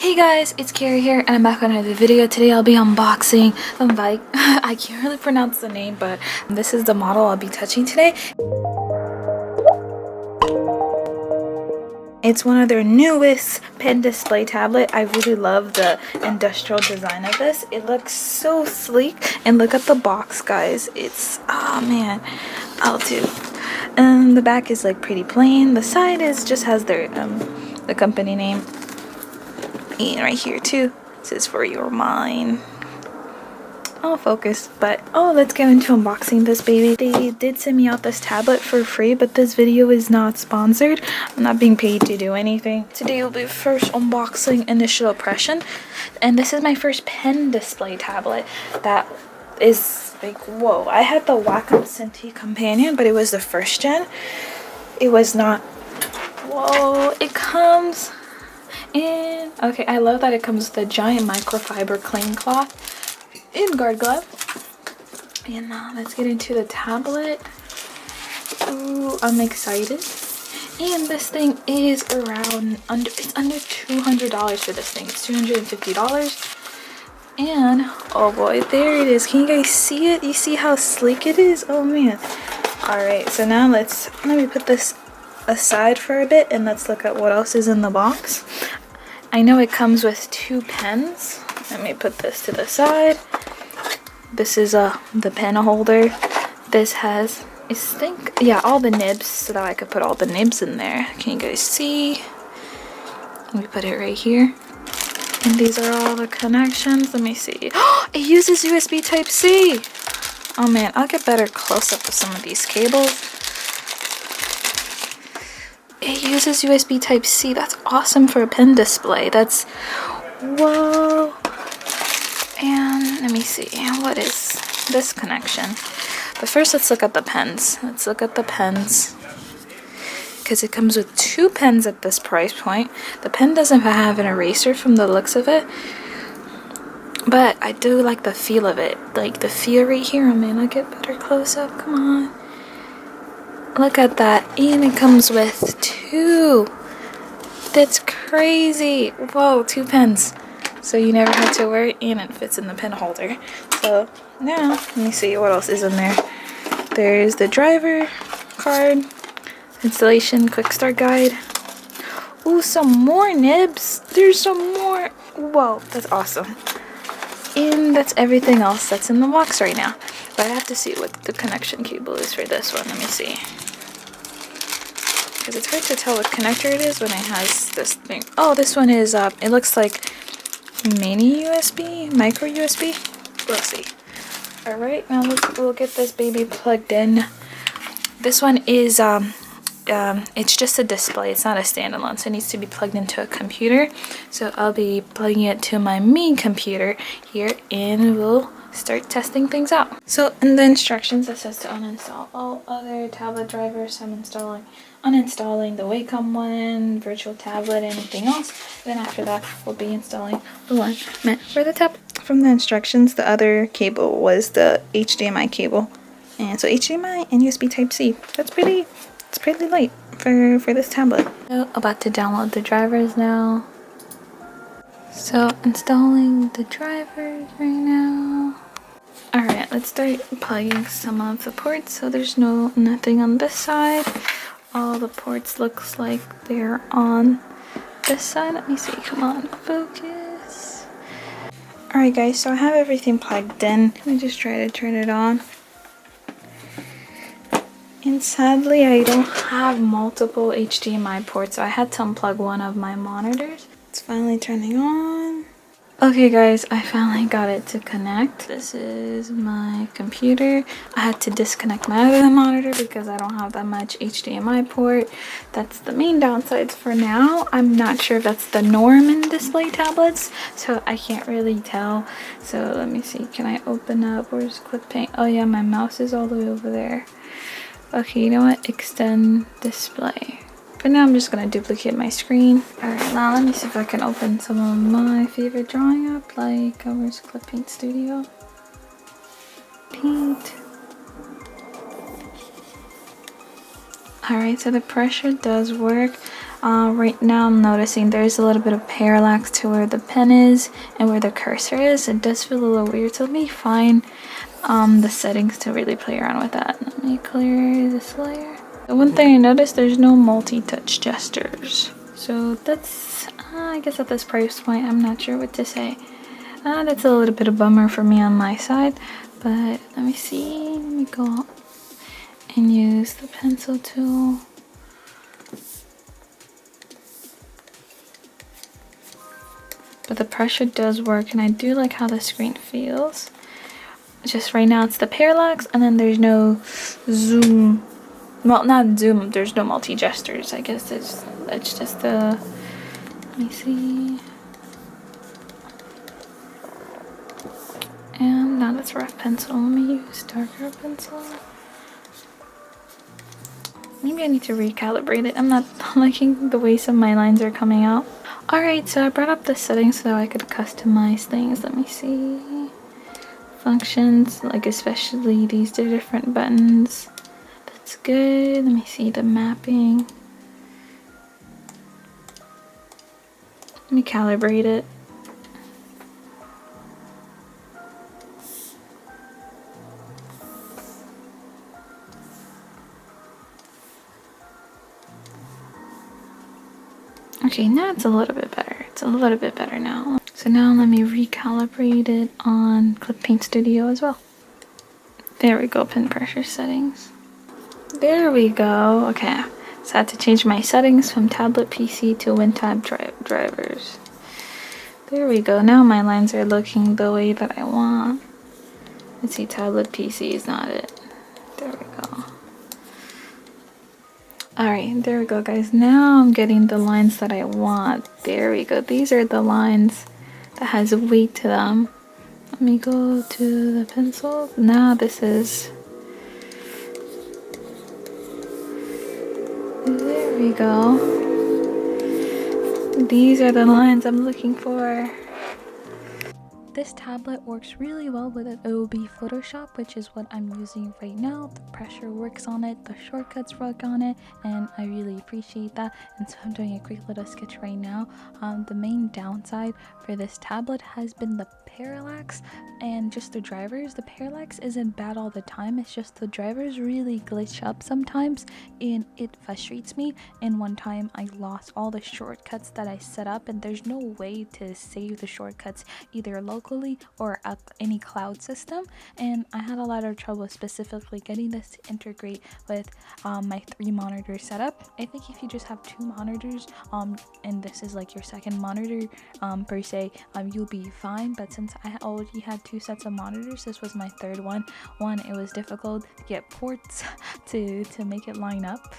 Hey guys, it's Carrie here and I'm back with another video. Today I'll be unboxing the Veikk. I can't really pronounce the name, but this is the model I'll be touching today. It's one of their newest pen display tablet. I really love the industrial design of this. It looks so sleek, and look at the box, guys. It's, oh man, I'll do. And the back is like pretty plain. The side is just has their the company name. And right here too, it says for your mind. I'll focus, but let's get into unboxing this baby. They did send me out this tablet for free, but this video is not sponsored. I'm not being paid to do anything. Today will be first unboxing initial impression, and this is my first pen display tablet that is like, whoa. I had the Wacom Cintiq Companion, but it was the first gen. It was not, whoa, it comes in, okay, I love that it comes with a giant microfiber cling cloth and guard glove. And now let's get into the tablet. Ooh, I'm excited. And this thing is around it's under $200 for this thing. It's $250. And oh boy, there it is. Can you guys see it? You see how sleek it is? Oh man. Alright, so now let me put this aside for a bit and let's look at what else is in the box. I know it comes with 2 pens. Let me put this to the side. This is the pen holder. This has, I think, yeah, all the nibs so that I could put all the nibs in there. Can you guys see? Let me put it right here. And these are all the connections. Let me see. Oh, it uses USB Type-C. Oh man, I'll get better close-up of some of these cables. It uses USB Type-C. That's awesome for a pen display. That's, whoa. And let me see, what is this connection? But first, let's look at the pens. Let's look at the pens. Because it comes with 2 pens at this price point. The pen doesn't have an eraser from the looks of it. But I do like the feel of it. Like the feel right here. Oh man, I'll get better close-up. Come on. Look at that. And it comes with 2. That's crazy. Whoa, 2 pens. So you never had to worry, and it fits in the pen holder. So now, let me see what else is in there. There's the driver card, installation, quick start guide. Ooh, some more nibs. There's some more. Whoa, that's awesome. And that's everything else that's in the box right now. But I have to see what the connection cable is for this one. Let me see. Because it's hard to tell what connector it is when it has this thing. Oh, this one is, it looks like mini USB, micro USB. We'll see. Alright, now we'll get this baby plugged in. This one is, it's just a display. It's not a standalone, so it needs to be plugged into a computer. So I'll be plugging it to my main computer here, and we'll start testing things out. So in the instructions, it says to uninstall all other tablet drivers. I'm uninstalling the Wacom one, virtual tablet, anything else. Then after that, we'll be installing the one meant for the tablet. From the instructions, the other cable was the HDMI cable. And so HDMI and USB Type-C. It's pretty light for this tablet. So about to download the drivers now. So installing the drivers right now. Alright, let's start plugging some of the ports. So there's nothing on this side. All the ports looks like they're on this side. Let me see, come on, focus. Alright guys, so I have everything plugged in. Let me just try to turn it on. And sadly, I don't have multiple HDMI ports, so I had to unplug one of my monitors. It's finally turning on. Okay guys, I finally got it to connect. This is my computer. I had to disconnect my other monitor because I don't have that much HDMI port. That's the main downsides for now. I'm not sure if that's the norm in display tablets, so I can't really tell. So let me see, can I open up, where's Quick Paint? Oh yeah, my mouse is all the way over there. Okay, you know what, extend display. For now, I'm just going to duplicate my screen. Alright, now let me see if I can open some of my favorite drawing app, like, where's Clip Paint Studio? Paint. Alright, so the pressure does work. Right now I'm noticing there's a little bit of parallax to where the pen is and where the cursor is. It does feel a little weird, so let me find the settings to really play around with that. Let me clear this layer. The one thing I noticed, there's no multi-touch gestures. So that's, I guess at this price point, I'm not sure what to say. That's a little bit of a bummer for me on my side, but let me see. Let me go and use the pencil tool. But the pressure does work, and I do like how the screen feels. Just right now it's the parallax, and then there's no zoom. Well, not zoom, there's no multi-gestures. I guess it's just the, let me see. And now that's rough pencil. Let me use darker pencil. Maybe I need to recalibrate it. I'm not liking the way some of my lines are coming out. Alright, so I brought up the settings so I could customize things. Let me see. Functions, like especially these different buttons. That's good. Let me see the mapping. Let me calibrate it. Okay, now it's a little bit better. It's a little bit better now. So now let me recalibrate it on Clip Paint Studio as well. There we go, pen pressure settings. There we go. Okay, so I had to change my settings from tablet PC to WinTab drivers. There we go. Now my lines are looking the way that I want. Let's see, tablet PC is not it. There we go. Alright, there we go, guys. Now I'm getting the lines that I want. There we go. These are the lines that has weight to them. Let me go to the pencil. Now this is... There we go. These are the lines I'm looking for. This tablet works really well with Adobe Photoshop, which is what I'm using right now. The pressure works on it, the shortcuts work on it, and I really appreciate that. And so I'm doing a quick little sketch right now. The main downside for this tablet has been the parallax and just the drivers. The parallax isn't bad all the time, it's just the drivers really glitch up sometimes and it frustrates me. And one time I lost all the shortcuts that I set up, and there's no way to save the shortcuts either locally or up any cloud system, and I had a lot of trouble specifically getting this to integrate with my 3 monitor setup. I think if you just have 2 monitors and this is like your second monitor per se, you'll be fine. But since I already had 2 sets of monitors, this was my third one. It was difficult to get ports to make it line up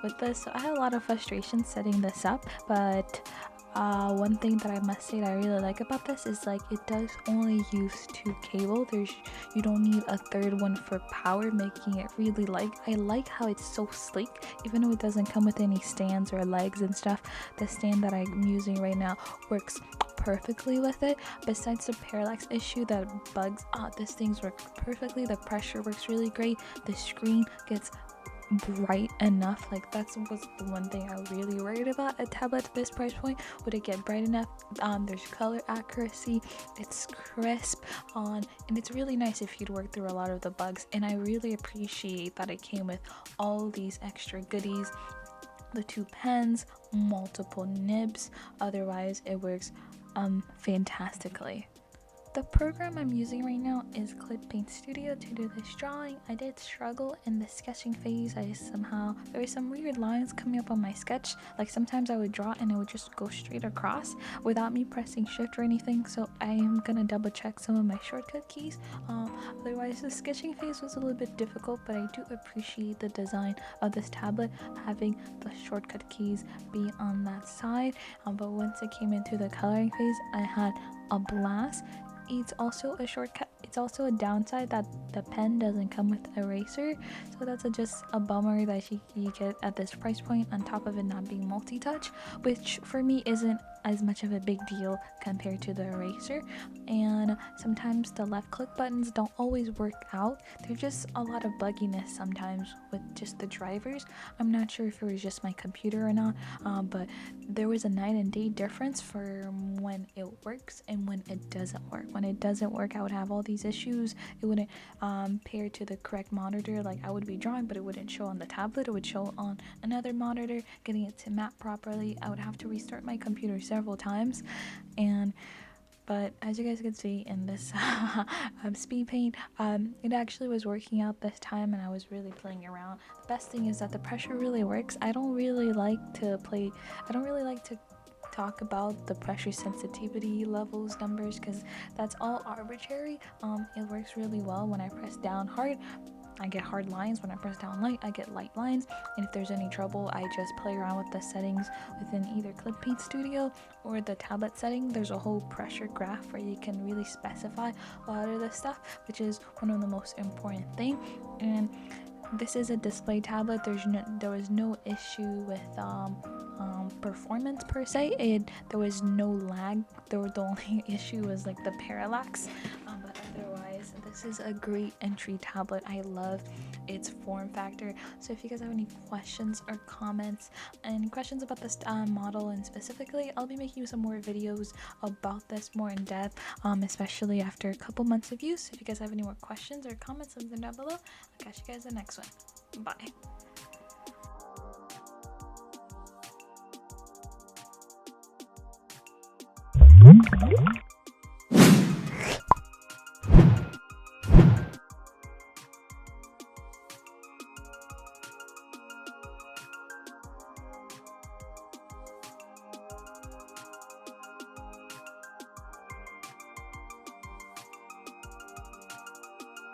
with this, so I had a lot of frustration setting this up. But one thing that I must say that I really like about this is like it does only use 2 cable. You don't need a third one for power, making it really I like how it's so sleek. Even though it doesn't come with any stands or legs and stuff, the stand that I'm using right now works perfectly with it. Besides the parallax issue that bugs, this thing works perfectly. The pressure works really great. The screen gets bright enough. Like that was the one thing I really worried about a tablet at this price point. Would it get bright enough? There's color accuracy, it's crisp and it's really nice if you'd work through a lot of the bugs. And I really appreciate that it came with all these extra goodies, the 2 pens, multiple nibs. Otherwise it works fantastically. The program I'm using right now is Clip Paint Studio to do this drawing. I did struggle in the sketching phase. There were some weird lines coming up on my sketch. Like sometimes I would draw and it would just go straight across without me pressing shift or anything. So I am gonna double check some of my shortcut keys. Otherwise the sketching phase was a little bit difficult, but I do appreciate the design of this tablet, having the shortcut keys be on that side. But once it came into the coloring phase, I had a blast. It's also a shortcut. It's also a downside that the pen doesn't come with eraser, so that's just a bummer that you get at this price point, on top of it not being multi-touch, which for me isn't as much of a big deal compared to the eraser. And sometimes the left click buttons don't always work out. There's just a lot of bugginess sometimes with just the drivers. I'm not sure if it was just my computer or not, but there was a night and day difference for when it works and when it doesn't work. When it doesn't work, I would have all these issues. It wouldn't pair to the correct monitor. Like, I would be drawing, but it wouldn't show on the tablet. It would show on another monitor. Getting it to map properly, I would have to restart my computer several times. But as you guys can see in this speed paint, it actually was working out this time, and I was really playing around. The best thing is that the pressure really works. I don't really like to talk about the pressure sensitivity levels numbers, because that's all arbitrary. It works really well. When I press down hard, I get hard lines. When I press down light, I get light lines. And if there's any trouble, I just play around with the settings within either Clip Paint Studio or the tablet setting. There's a whole pressure graph where you can really specify a lot of this stuff, which is one of the most important thing. And this is a display tablet. There was no issue with performance per se. There was no lag. The only issue was like the parallax. But otherwise, this is a great entry tablet. I love its form factor. So if you guys have any questions or comments, and questions about this model, and specifically, I'll be making some more videos about this more in depth, especially after a couple months of use. If you guys have any more questions or comments, leave them down below. I'll catch you guys in the next one. Bye.